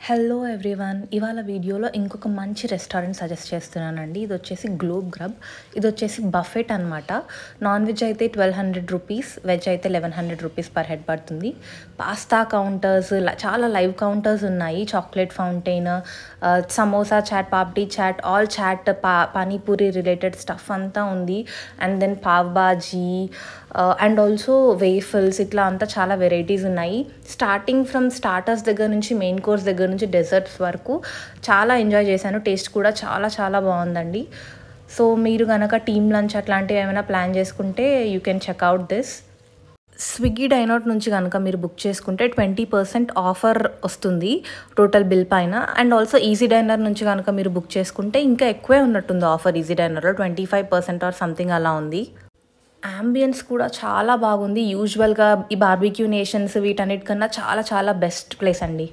Hello everyone, ఇవాళ వీడియోలో ఇంకొక మంచి రెస్టారెంట్ సజెస్ట్ చేస్తున్నానండి. ఇది వచ్చేసి గ్లోబ్ గ్రబ్. ఇది వచ్చేసి బఫెట్ అనమాట. నాన్ వెజ్ అయితే 1200 రూపీస్, వెజ్ అయితే 1100 రూపీస్ పర్ హెడ్ పడుతుంది. పాస్తా కౌంటర్స్, చాలా లైవ్ కౌంటర్స్ ఉన్నాయి. Chocolate fountain, samosa chaat, papdi chaat, all chaat, panipuri related stuff అంతా ఉంది. And then pav bhaji and also waffles, ఇట్లా అంతా చాలా వెరైటీస్ ఉన్నాయి. స్టార్టింగ్ ఫ్రమ్ స్టార్టర్స్ దగ్గర నుంచి మెయిన్ కోర్స్ దగ్గర నుంచి డెజర్ట్స్ వరకు చాలా ఎంజాయ్ చేశాను. టేస్ట్ కూడా చాలా చాలా బాగుందండి. సో మీరు కనుక టీమ్ లంచ్ అట్లాంటివి ఏమైనా ప్లాన్ చేసుకుంటే you can checkout this. Swiggy Dineout నుంచి కనుక మీరు బుక్ చేసుకుంటే 20% ఆఫర్ వస్తుంది టోటల్ బిల్ పైన. అండ్ ఆల్సో ఈజీ డైనర్ నుంచి కనుక మీరు బుక్ చేసుకుంటే ఇంకా ఎక్కువే ఉన్నట్టుంది ఆఫర్. ఈజీ డైనర్లో 25% ఆర్ సంథింగ్ అలా ఉంది. అంబియన్స్ కూడా చాలా బాగుంది. యూజువల్గా ఈ బార్బిక్యూ నేషన్స్ వీటన్నిటికన్నా చాలా చాలా బెస్ట్ ప్లేస్ అండి.